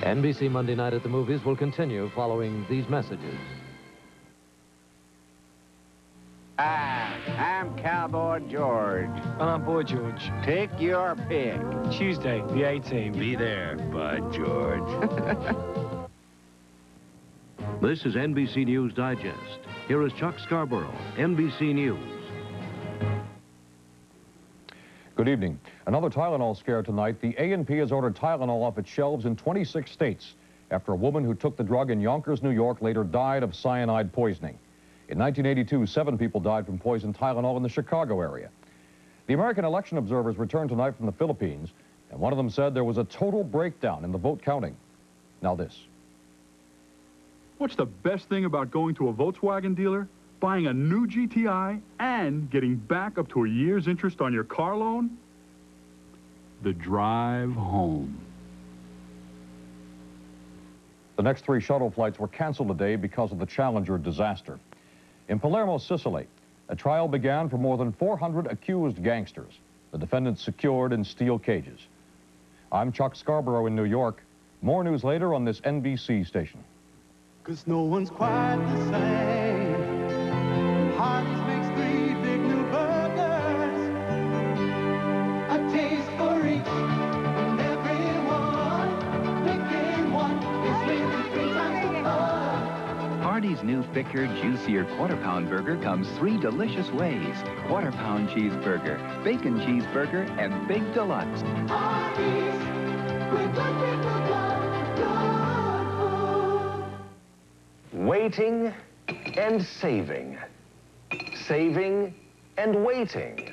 NBC Monday Night at the Movies will continue following these messages. I'm Cowboy George. And I'm Boy George. Take your pick. Tuesday, the 18th. Be there, Bud George. This is NBC News Digest. Here is Chuck Scarborough, NBC News. Good evening. Another Tylenol scare tonight. The A&P has ordered Tylenol off its shelves in 26 states after a woman who took the drug in Yonkers, New York, later died of cyanide poisoning. In 1982, 7 people died from poisoned Tylenol in the Chicago area. The American election observers returned tonight from the Philippines, and one of them said there was a total breakdown in the vote counting. Now this. What's the best thing about going to a Volkswagen dealer? Buying a new GTI and getting back up to a year's interest on your car loan? The drive home. The next 3 shuttle flights were canceled today because of the Challenger disaster. In Palermo, Sicily, a trial began for more than 400 accused gangsters. The defendants secured in steel cages. I'm Chuck Scarborough in New York. More news later on this NBC station. 'Cause no one's quite the same. Hardee's makes 3 big new burgers. A taste for each and everyone. Picking one is really 3 times the fun. Hardee's new thicker, juicier quarter-pound burger comes 3 delicious ways. Quarter-pound cheeseburger, bacon cheeseburger, and Big Deluxe. Hardee's, with good people love good food. Waiting and saving. Saving and waiting.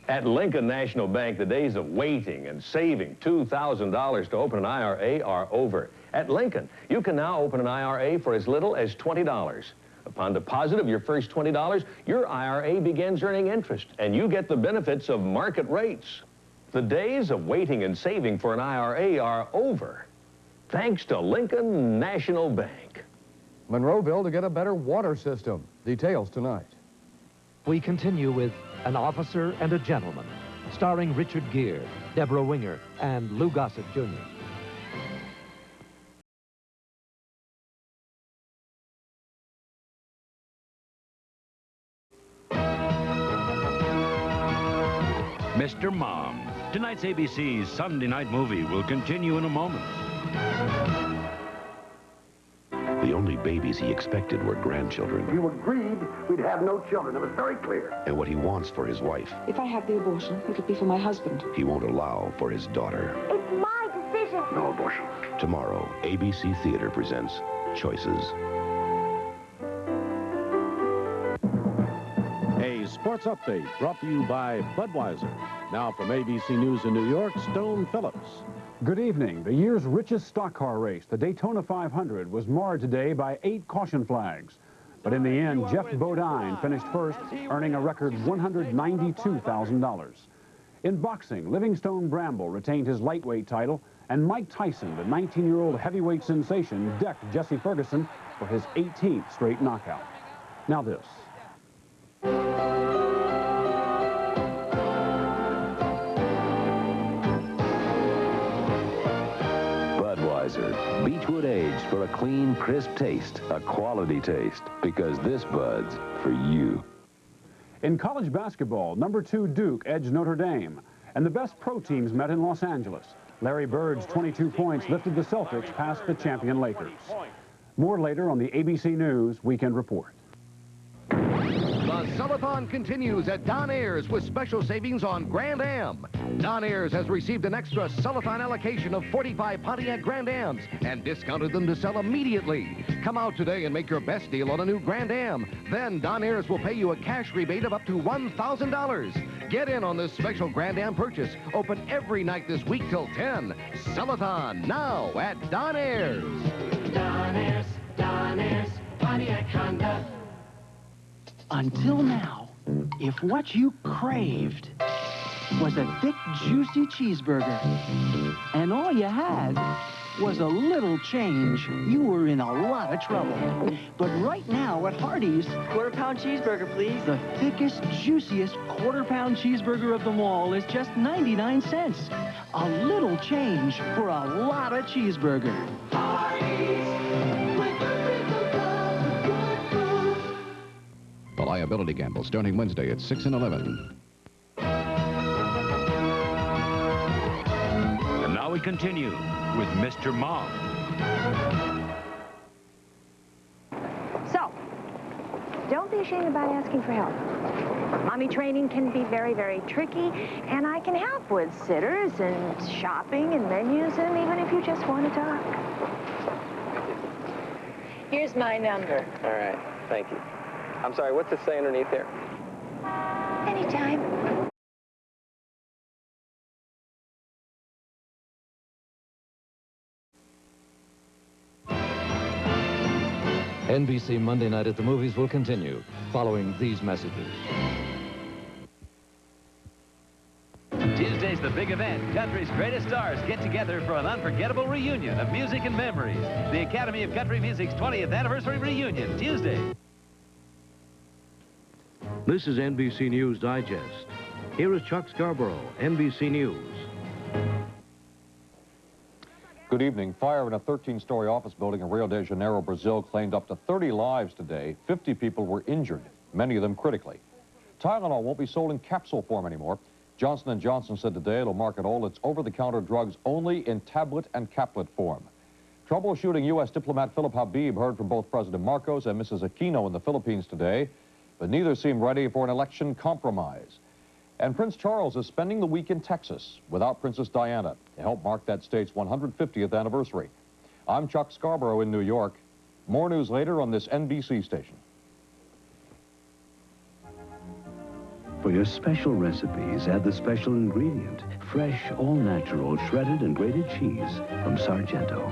At Lincoln National Bank, the days of waiting and saving $2,000 to open an IRA are over. At Lincoln, you can now open an IRA for as little as $20. Upon deposit of your first $20, your IRA begins earning interest, and you get the benefits of market rates. The days of waiting and saving for an IRA are over, thanks to Lincoln National Bank. Monroeville to get a better water system. Details tonight. We continue with An Officer and a Gentleman, starring Richard Gere, Deborah Winger, and Lou Gossett, Jr. Mr. Mom. Tonight's ABC's Sunday Night Movie will continue in a moment. The only babies he expected were grandchildren. You agreed we'd have no children. It was very clear. And what he wants for his wife, If I have the abortion, it'll be for my husband. he won't allow for his daughter. It's my decision. No abortion. Tomorrow, ABC Theater presents Choices. A sports update brought to you by Budweiser. Now from ABC News in New York, Stone Phillips. Good evening. The year's richest stock car race, the Daytona 500, was marred today by 8 caution flags. But in the end, Jeff Bodine finished first, earning a record $192,000. In boxing, Livingstone Bramble retained his lightweight title, and Mike Tyson, the 19-year-old heavyweight sensation, decked Jesse Ferguson for his 18th straight knockout. Now this. Budweiser, Beechwood aged for a clean, crisp taste, a quality taste, because this Bud's for you. In college basketball, number 2 Duke edged Notre Dame, and the best pro teams met in Los Angeles. Larry Bird's 22 points lifted the Celtics past the champion Lakers. More later on the ABC News Weekend Report. The Cellathon continues at Don Ayers with special savings on Grand Am. Don Ayers has received an extra Cellathon allocation of 45 Pontiac Grand Ams and discounted them to sell immediately. Come out today and make your best deal on a new Grand Am. Then Don Ayers will pay you a cash rebate of up to $1,000. Get in on this special Grand Am purchase. Open every night this week till 10. Cellathon now at Don Ayers. Don Ayers, Pontiac Honda. Until now, if what you craved was a thick, juicy cheeseburger, and all you had was a little change, you were in a lot of trouble. But right now at Hardee's... Quarter-pound cheeseburger, please. The thickest, juiciest quarter-pound cheeseburger of them all is just 99 cents. A little change for a lot of cheeseburger. The Liability Gamble, starting Wednesday at 6 and 11. And now we continue with Mr. Mom. So, don't be ashamed about asking for help. Mommy training can be very, very tricky, and I can help with sitters and shopping and menus, and even if you just want to talk. Here's my number. All right, thank you. I'm sorry, what's it say underneath there? Anytime. NBC Monday Night at the Movies will continue following these messages. Tuesday's the big event. Country's greatest stars get together for an unforgettable reunion of music and memories. The Academy of Country Music's 20th anniversary reunion, Tuesday. This is NBC News Digest. Here is Chuck Scarborough, NBC News. Good evening. Fire in a 13-story office building in Rio de Janeiro, Brazil, claimed up to 30 lives today. 50 people were injured, many of them critically. Tylenol won't be sold in capsule form anymore. Johnson & Johnson said today it'll market all its over-the-counter drugs only in tablet and caplet form. Troubleshooting U.S. diplomat Philip Habib heard from both President Marcos and Mrs. Aquino in the Philippines today, but neither seem ready for an election compromise. And Prince Charles is spending the week in Texas without Princess Diana to help mark that state's 150th anniversary. I'm Chuck Scarborough in New York. More news later on this NBC station. For your special recipes, add the special ingredient, fresh, all-natural, shredded and grated cheese from Sargento.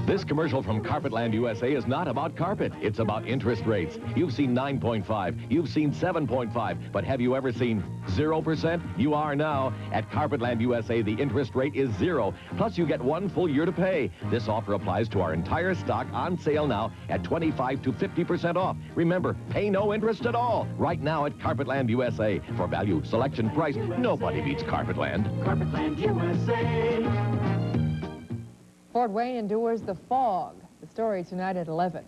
This commercial from Carpetland USA is not about carpet. It's about interest rates. You've seen 9.5. You've seen 7.5. But have you ever seen 0%? You are now. At Carpetland USA, the interest rate is 0. Plus, you get 1 full year to pay. This offer applies to our entire stock on sale now at 25 to 50% off. Remember, pay no interest at all. Right now at Carpetland USA. For value, selection, price, nobody beats Carpetland. Carpetland USA. Fort Wayne endures the fog. The story tonight at 11.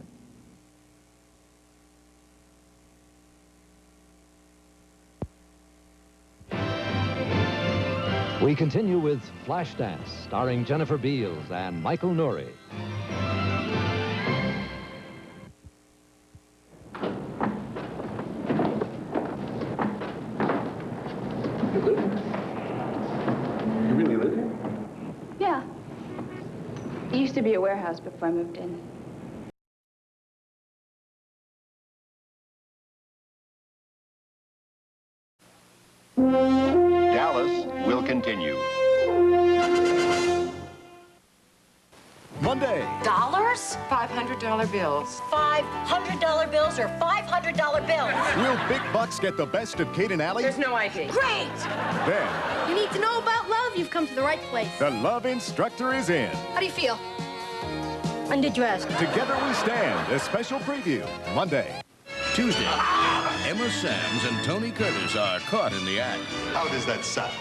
We continue with Flashdance, starring Jennifer Beals and Michael Nouri. You live here? You really live here? Yeah. It used to be a warehouse before I moved in. Dallas will continue. Monday. Dollars? $500 bills. $500 bills or $500 bills? Will big bucks get the best of Kate and Allie? There's no ID. Great! Then, You need to know about love. You've come to the right place. the love instructor is in. How do you feel? Underdressed. Together we stand, a special preview, Monday. Tuesday, Emma Samms and Tony Curtis are caught in the act. How does that sound?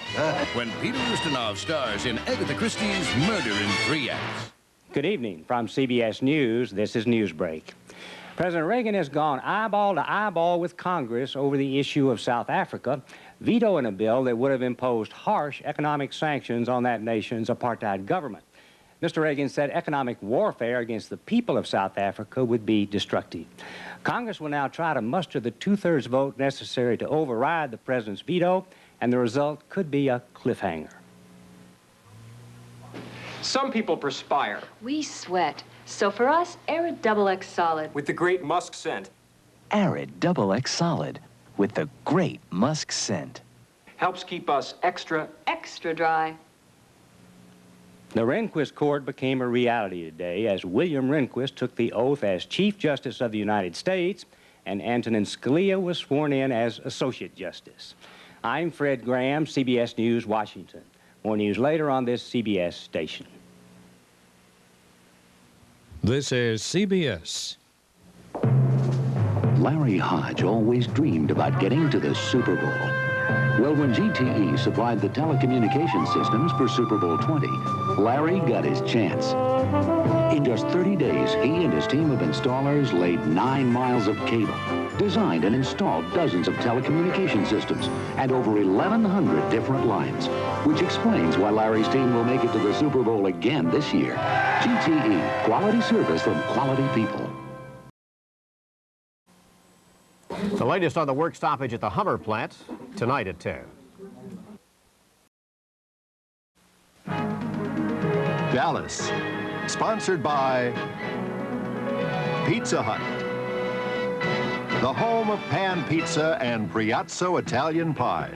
When Peter Ustinov stars in Agatha Christie's Murder in 3 Acts. Good evening. From CBS News, this is Newsbreak. President Reagan has gone eyeball to eyeball with Congress over the issue of South Africa, vetoing a bill that would have imposed harsh economic sanctions on that nation's apartheid government. Mr. Reagan said economic warfare against the people of South Africa would be destructive. Congress will now try to muster the 2/3 vote necessary to override the president's veto, and the result could be a cliffhanger. Some people perspire. We sweat. So for us, Arid Double X Solid. With the great musk scent. Arid Double X Solid with the great musk scent. Helps keep us extra dry. The Rehnquist Court became a reality today as William Rehnquist took the oath as Chief Justice of the United States and Antonin Scalia was sworn in as Associate Justice. I'm Fred Graham, CBS News, Washington. More news later on this CBS station. This is CBS. Larry Hodge always dreamed about getting to the Super Bowl. Well, when GTE supplied the telecommunication systems for Super Bowl 20, Larry got his chance. In just 30 days, he and his team of installers laid 9 miles of cable, designed and installed dozens of telecommunication systems, and over 1,100 different lines, which explains why Larry's team will make it to the Super Bowl again this year. GTE, quality service from quality people. The latest on the work stoppage at the Hummer plant, tonight at 10. Dallas, sponsored by Pizza Hut, the home of pan pizza and Priazzo Italian pie.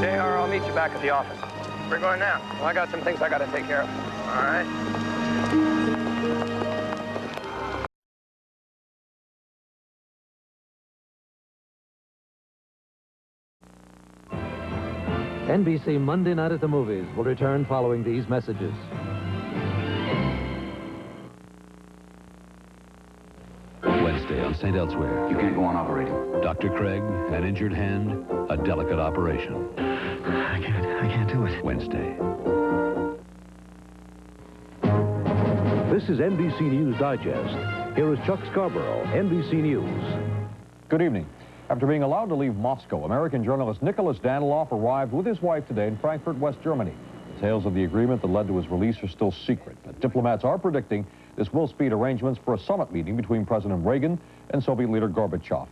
JR, I'll meet you back at the office. We're going now. Well, I got some things I got to take care of. All right. NBC Monday Night at the Movies will return following these messages. Wednesday on St. Elsewhere. You can't go on operating. Dr. Craig, an injured hand, a delicate operation. I can't do it. Wednesday. This is NBC News Digest. Here is Chuck Scarborough, NBC News. Good evening. After being allowed to leave Moscow, American journalist Nicholas Daniloff arrived with his wife today in Frankfurt, West Germany. Details of the agreement that led to his release are still secret, but diplomats are predicting this will speed arrangements for a summit meeting between President Reagan and Soviet leader Gorbachev.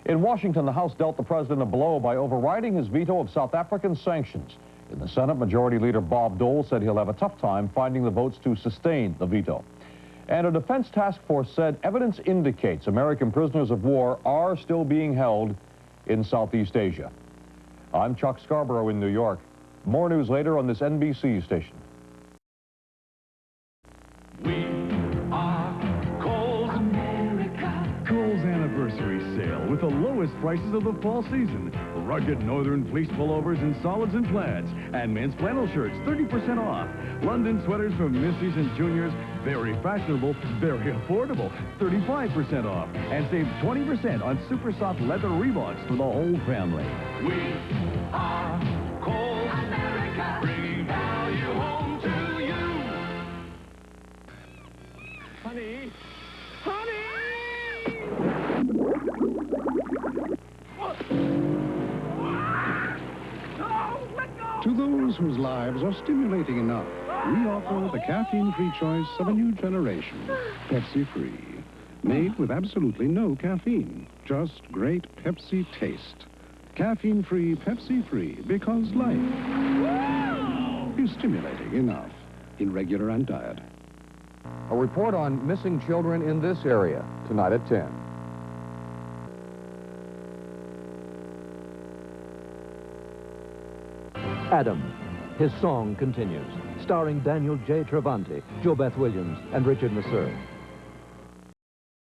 In Washington, the House dealt the president a blow by overriding his veto of South African sanctions. In the Senate, Majority Leader Bob Dole said he'll have a tough time finding the votes to sustain the veto. And a defense task force said evidence indicates American prisoners of war are still being held in Southeast Asia. I'm Chuck Scarborough in New York. More news later on this NBC station. Anniversary sale with the lowest prices of the fall season. Rugged northern fleece pullovers in solids and plaids, and men's flannel shirts 30% off. London sweaters from Missies and Juniors, very fashionable, very affordable, 35% off. And save 20% on super soft leather Reeboks for the whole family. We are Kohl's America, bringing value home to you. Honey. To those whose lives are stimulating enough, we offer the caffeine-free choice of a new generation, Pepsi-Free. Made with absolutely no caffeine, just great Pepsi taste. Caffeine-free, Pepsi-Free, because life is stimulating enough in regular and diet. A report on missing children in this area, tonight at 10. Adam. His song continues, starring Daniel J. Travanti, JoBeth Williams, and Richard Masur.